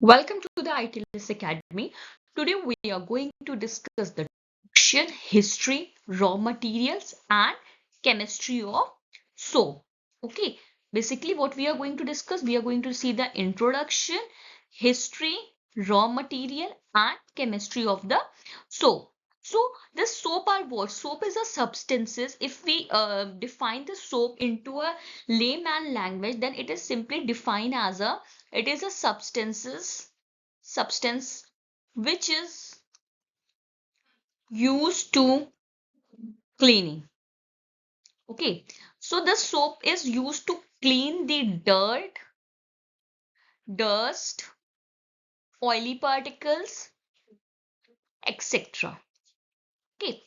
Welcome to the ITLS Academy. Today we are going to discuss the introduction, history, raw materials and chemistry of soap. Okay, basically what we are going to discuss, we are going to see the introduction, history, raw material and chemistry of the soap. So the soap are what? Soap is a substances. If we define the soap into a layman language, then it is simply defined as it is a substance which is used to cleaning. Okay, so the soap is used to clean the dirt, dust, oily particles, etc. Okay,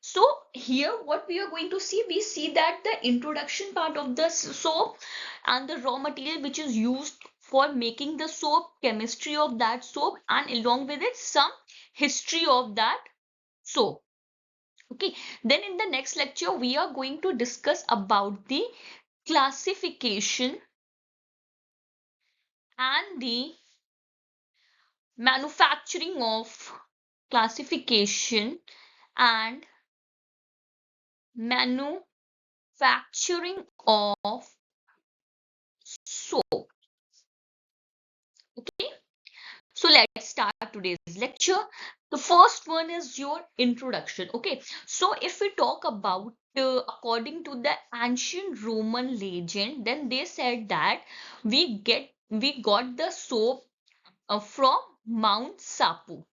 so here what we are going to see, we see that the introduction part of the soap and the raw material which is used for making the soap, chemistry of that soap, and along with it some history of that soap. Okay, then in the next lecture, we are going to discuss about the classification and the manufacturing of classification and manufacturing of soap. Okay, so let's start today's lecture. The first one is your introduction. Okay, so if we talk about according to the ancient Roman legend, then they said that we got the soap from Mount Sapu.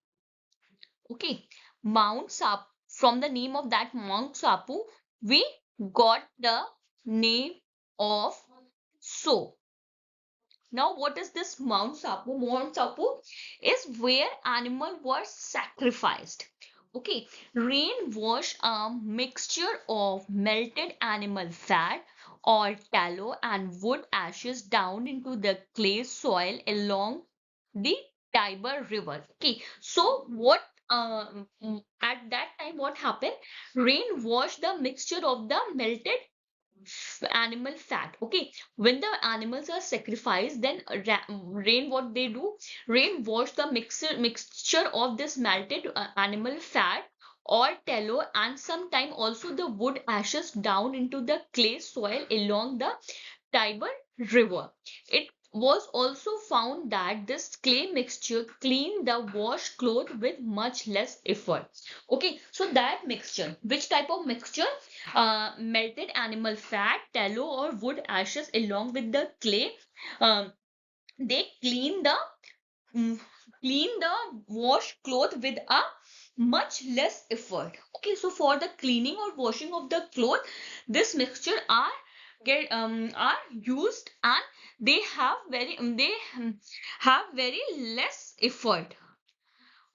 Okay, Mount Sapu, from the name of that Mount Sapu, we got the name of soap. Now, what is this Mount Sapu? Mount Sapu is where animal was sacrificed. Okay, rain wash a mixture of melted animal fat or tallow and wood ashes down into the clay soil along the Tiber River. Okay, so what at that time what happened? Rain washed the mixture of the melted animal fat. Okay, when the animals are sacrificed, then rain, what they do, rain wash the mixture of this melted animal fat or tallow and sometime also the wood ashes down into the clay soil along the Tiber River. It was also found that this clay mixture cleaned the wash cloth with much less effort. Okay, so that mixture, which type of mixture? Melted animal fat, tallow, or wood ashes along with the clay. Um, they mm, clean the wash cloth with a much less effort. Okay, so for the cleaning or washing of the cloth, this mixture are used and they have very less effort.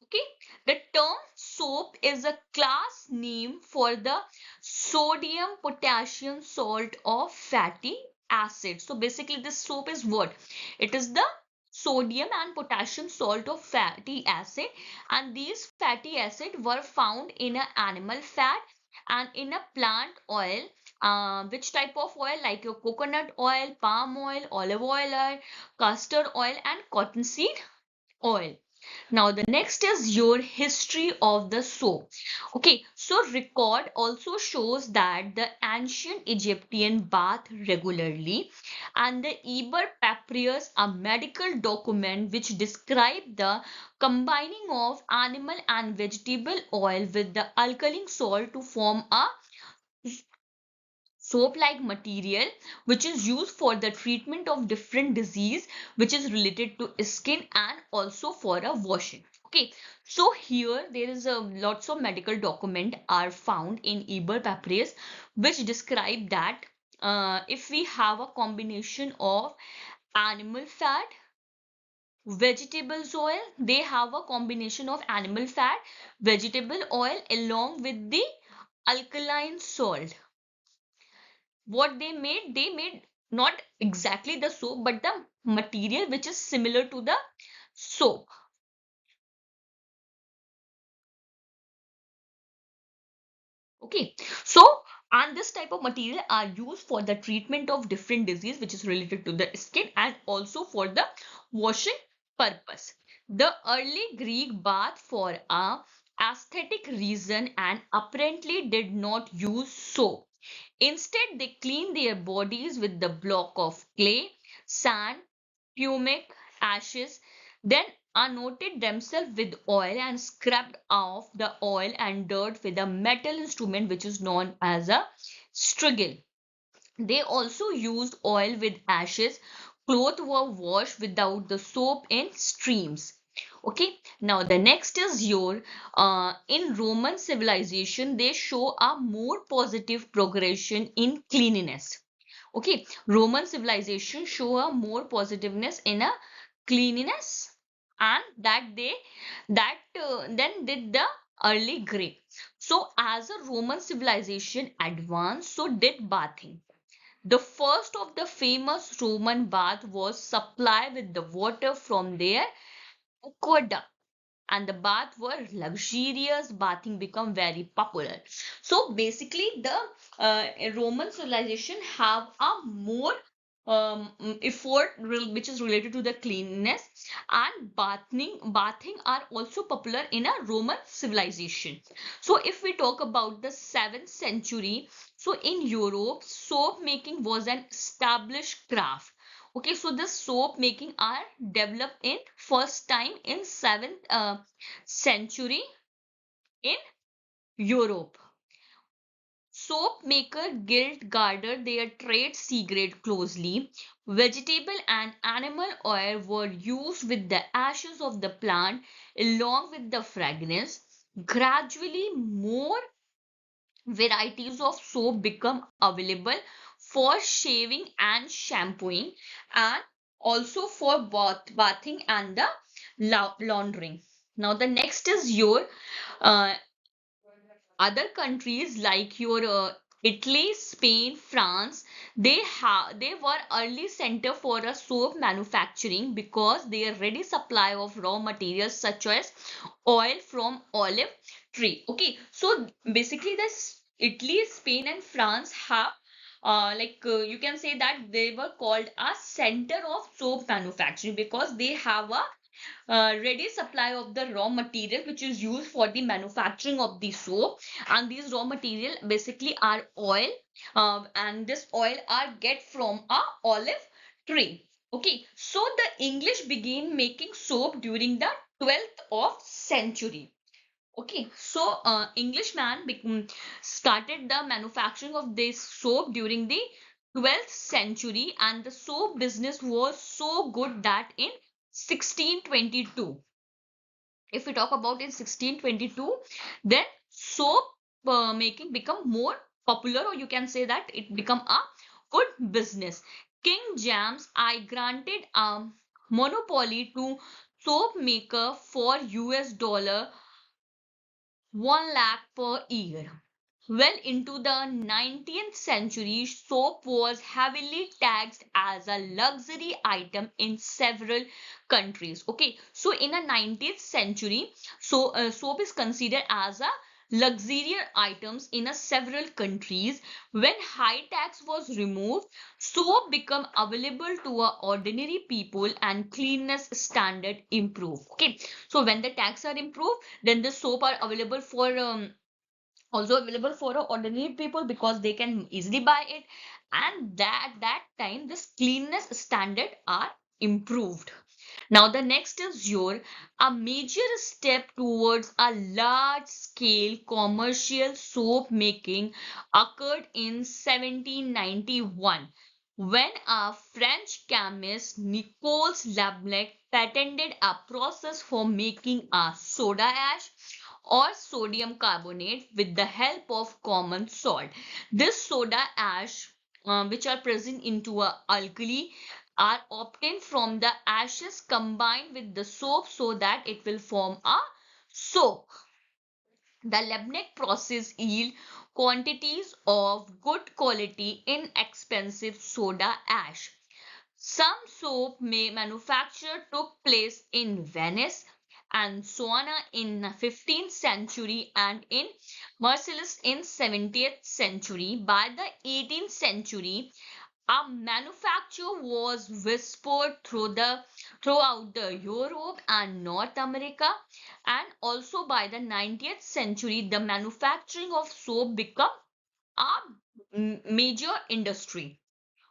Okay, the term soap is a class name for the sodium potassium salt of fatty acid. So basically this soap is what? It is the sodium and potassium salt of fatty acid, and these fatty acid were found in a animal fat and in a plant oil. Which type of oil? Like your coconut oil, palm oil, olive oil, castor oil and cottonseed oil. Now, the next is your history of the soap. Okay, so record also shows that the ancient Egyptian bath regularly, and the Eber Papyrus, a medical document which describe the combining of animal and vegetable oil with the alkaline salt to form a soap-like material which is used for the treatment of different disease which is related to skin and also for a washing. Okay, so here there is a lots of medical document are found in Eber Papyrus which describe that if we have a combination of animal fat, vegetables oil, they have a combination of animal fat, vegetable oil along with the alkaline salt. What they made not exactly the soap but the material which is similar to the soap. Okay, so and this type of material are used for the treatment of different disease which is related to the skin and also for the washing purpose. The early Greek bath for a aesthetic reason and apparently did not use soap. Instead, they cleaned their bodies with the block of clay, sand, pumic, ashes, then anointed themselves with oil and scrubbed off the oil and dirt with a metal instrument which is known as a strigil. They also used oil with ashes. Clothes were washed without the soap in streams. Okay, now the next is your in Roman civilization, they show a more positive progression in cleanliness. Okay, Roman civilization show a more positiveness in a cleanliness, and that then did the early Greek. So as a Roman civilization advanced, so did bathing. The first of the famous Roman bath was supplied with the water from their aqueduct, and the bath were luxurious. Bathing become very popular. So basically the Roman civilization have a more effort which is related to the cleanliness, and bathing are also popular in a Roman civilization. So if we talk about the 7th century, so in Europe soap making was an established craft. Okay, so the soap making are developed in first time in 7th century in Europe. Soap maker guild guarded their trade secret closely. Vegetable and animal oil were used with the ashes of the plant along with the fragrance. Gradually, more varieties of soap become available for shaving and shampooing, and also for bathing and the laundering. Now the next is your uh, other countries like your Italy, Spain, France. They were early center for a soap manufacturing because their ready supply of raw materials such as oil from olive tree. Okay, so basically this Italy, Spain, and France have you can say that they were called a center of soap manufacturing because they have a ready supply of the raw material which is used for the manufacturing of the soap, and these raw material basically are oil, and this oil are get from a olive tree. Okay, so the English began making soap during the 12th of century. Okay, so Englishman started the manufacturing of this soap during the 12th century, and the soap business was so good that in 1622, if we talk about in 1622, then soap making become more popular, or you can say that it become a good business. King James I granted a monopoly to soap maker for US $1 lakh per year. Well into the 19th century, soap was heavily taxed as a luxury item in several countries. Okay, so in the 19th century, soap is considered as a luxurious items in a several countries. When high tax was removed, soap become available to a ordinary people and cleanness standard improved. Okay, so when the tax are improved, then the soap are available for also available for ordinary people because they can easily buy it, and that time this cleanness standard are improved. Now the next is your a major step towards a large scale commercial soap making occurred in 1791 when a French chemist Nicolas Lablac patented a process for making a soda ash or sodium carbonate with the help of common salt. This soda ash, which are present into a alkali, are obtained from the ashes combined with the soap so that it will form a soap. The Lebnick process yield quantities of good quality inexpensive soda ash. Some soap may manufacture took place in Venice and Suana in 15th century and in Marseilles in 17th century. By the 18th century, A manufacture was whispered throughout the Europe and North America, and also by the 19th century, the manufacturing of soap became a major industry.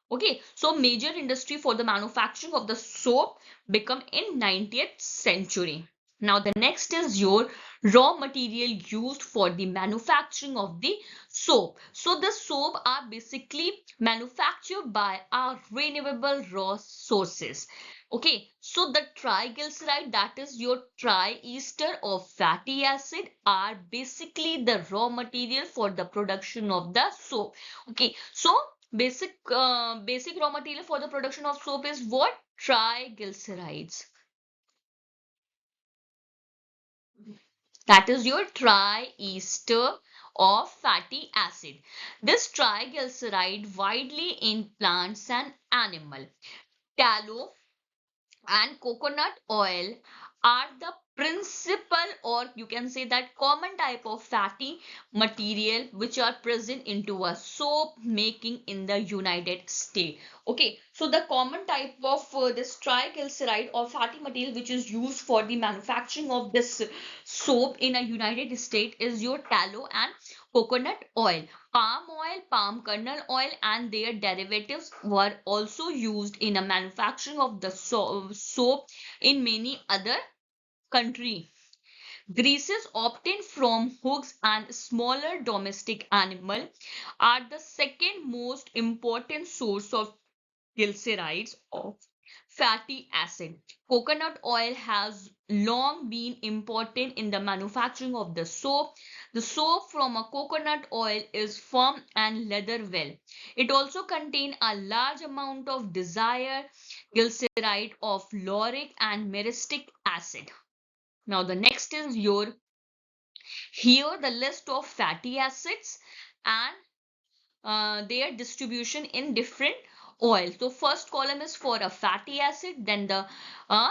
Okay, so major industry for the manufacturing of the soap become in 19th century. Now the next is your raw material used for the manufacturing of the soap. So the soap are basically manufactured by our renewable raw sources. Okay, so the triglyceride, that is your triester of fatty acid, are basically the raw material for the production of the soap. Okay, so basic raw material for the production of soap is what? Triglycerides. That is your triester of fatty acid. This triglyceride widely in plants and animal. Tallow and coconut oil are the principal, or you can say that common type of fatty material which are present into a soap making in the United States. Okay, so the common type of this triglyceride or fatty material which is used for the manufacturing of this soap in a United States is your tallow and coconut oil. Palm oil, palm kernel oil, and their derivatives were also used in the manufacturing of the soap in many other countries. Greases obtained from hogs and smaller domestic animal are the second most important source of glycerides of fatty acid. Coconut oil has long been important in the manufacturing of the soap. The soap from a coconut oil is firm and leather well. It also contains a large amount of desired glyceride of lauric and myristic acid. Now the next is your here the list of fatty acids and their distribution in different oils. So first column is for a fatty acid, then the uh,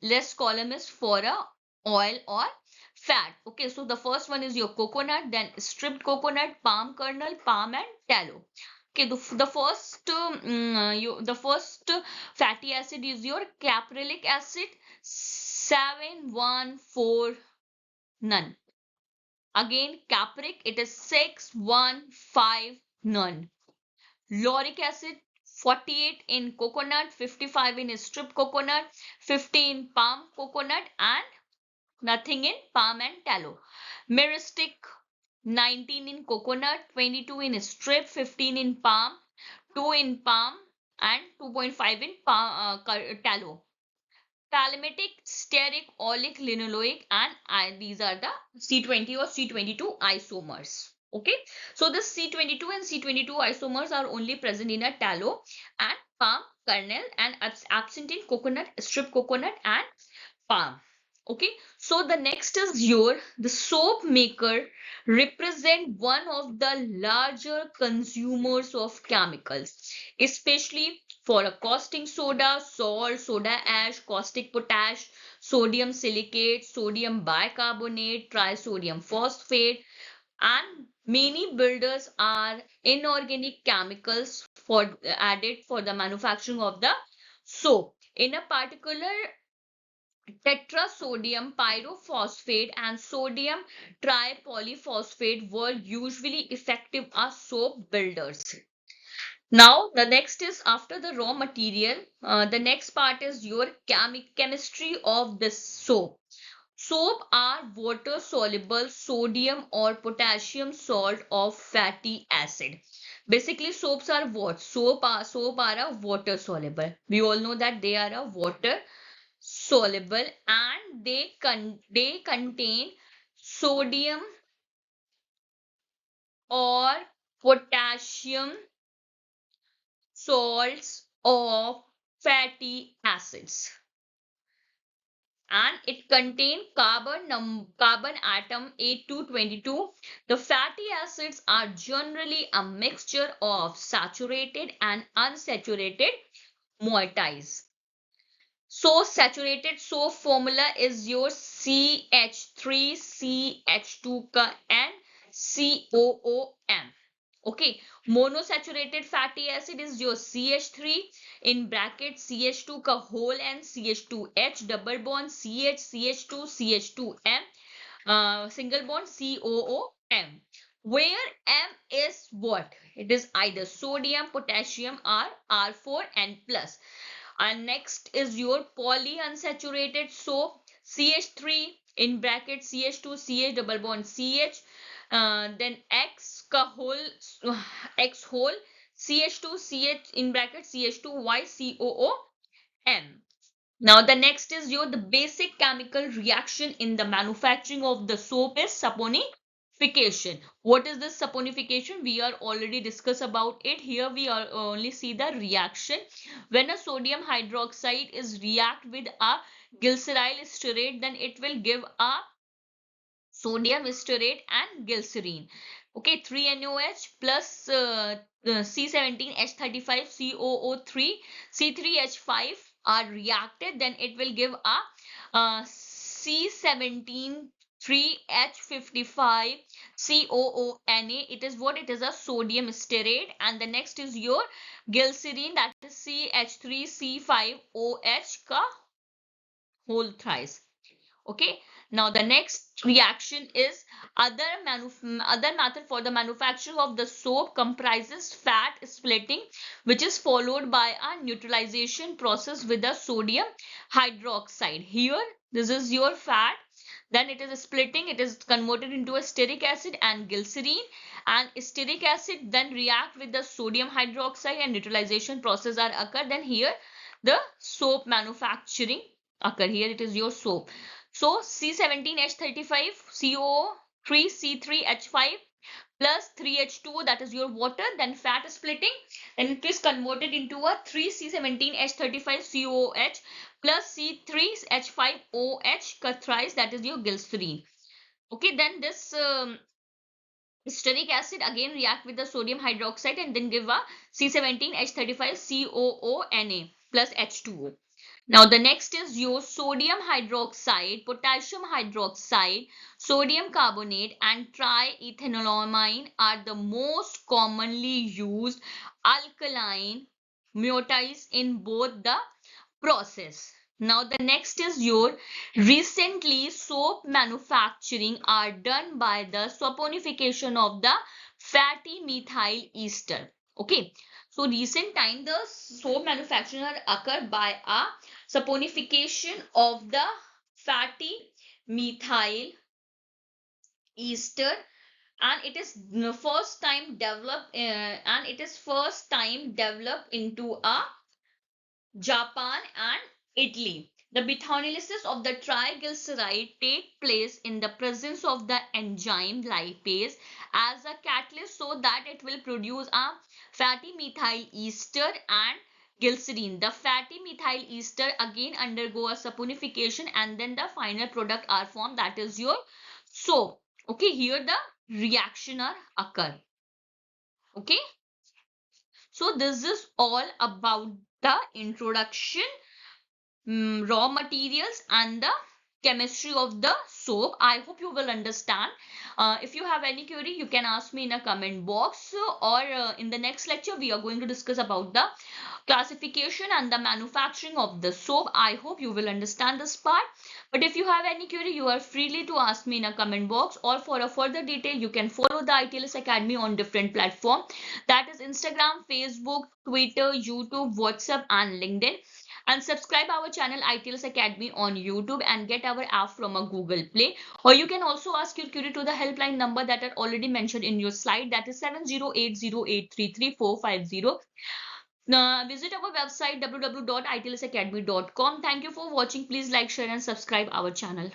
last column is for a oil or fat. Okay, so the first one is your coconut, then stripped coconut, palm kernel, palm and tallow. Okay, the first fatty acid is your caprylic acid 714 none. Again, capric, it is 615 none. Lauric acid 48 in coconut, 55 in stripped coconut, 15 palm coconut, and nothing in palm and tallow. Myristic 19 in coconut, 22 in strip, 15 in palm, 2 in palm, and 2.5 in palm, tallow. Palmitic, stearic, oleic, linoleic, and these are the C20 or C22 isomers. Okay, so the C22 and C22 isomers are only present in a tallow and palm kernel and absent in coconut, strip coconut, and palm. Okay, so the next is the soap maker represent one of the larger consumers of chemicals, especially for a caustic soda, salt, soda ash, caustic potash, sodium silicate, sodium bicarbonate, trisodium phosphate, and many builders are inorganic chemicals for added for the manufacturing of the soap. In a particular, tetrasodium pyrophosphate and sodium tripolyphosphate were usually effective as soap builders. Now, the next is after the raw material, the next part is your chemistry of this soap. Soap are water soluble sodium or potassium salt of fatty acid. Basically, soaps are what? Soap are a water soluble. We all know that they are a water soluble and they contain sodium or potassium salts of fatty acids, and it contains carbon atom 8 to 22. The fatty acids are generally a mixture of saturated and unsaturated moieties. So saturated soap formula is your CH3 CH2 and COOM. Okay, monosaturated fatty acid is your CH3 in bracket CH2 ka whole and CH2H double bond CH CH2 CH2M single bond COOM, where M is what? It is either sodium, potassium, or R4 and plus. And next is your polyunsaturated soap, CH3 in bracket CH2 CH double bond CH, then X ka whole X whole CH2 CH in bracket CH2Y COOM. Now the next is the basic chemical reaction in the manufacturing of the soap is saponification. What is this saponification? We are already discussed about it. Here we are only see the reaction. When a sodium hydroxide is react with a glyceryl stearate, then it will give a sodium stearate and glycerine. Okay, 3NOH plus C17H35 COO3 C3H5 are reacted, then it will give a C17 3H55 COONA. It is what? It is a sodium stearate. And the next is your glycerine, that is CH3C5OH ka whole thrice. Okay, now the next reaction is other method for the manufacturing of the soap comprises fat splitting, which is followed by a neutralization process with the sodium hydroxide. Here this is your fat, then it is splitting, it is converted into a stearic acid and glycerine, and stearic acid then react with the sodium hydroxide and neutralization process are occur. Then here the soap manufacturing occur. Here it is your soap. So C17H35 CO3 C3H5 plus 3H2, that is your water, then fat splitting, and it is converted into a 3C17H35 COOH plus C3H5OH thrice, that is your glycerine. Okay, then this stearic acid again react with the sodium hydroxide and then give a C17H35 COONA plus H2O. Now the next is your sodium hydroxide, potassium hydroxide, sodium carbonate and triethanolamine are the most commonly used alkaline moieties in both the process. Now the next is your recently soap manufacturing are done by the saponification of the fatty methyl ester. Okay, so recent time the soap manufacturing are occur by a saponification of the fatty methyl ester, and it is first time developed into a Japan and Italy. The methanolysis of the triglyceride take place in the presence of the enzyme lipase as a catalyst so that it will produce a fatty methyl ester and glycerine. The fatty methyl ester again undergo a saponification and then the final product are formed, that is your soap. Okay, here the reaction are occur. Okay, so this is all about the introduction, raw materials and the chemistry of the soap. I hope you will understand. If you have any query, you can ask me in a comment box, or in the next lecture we are going to discuss about the classification and the manufacturing of the soap. I hope you will understand this part. But if you have any query, you are freely to ask me in a comment box, or for a further detail you can follow the ITLS Academy on different platforms, that is Instagram, Facebook, Twitter, YouTube, WhatsApp and LinkedIn, and subscribe our channel ITLS Academy on YouTube and get our app from a Google Play. Or you can also ask your query to the helpline number that are already mentioned in your slide, that is 7080833450. Visit our website www.itlsacademy.com. Thank you for watching. Please like, share and subscribe our channel.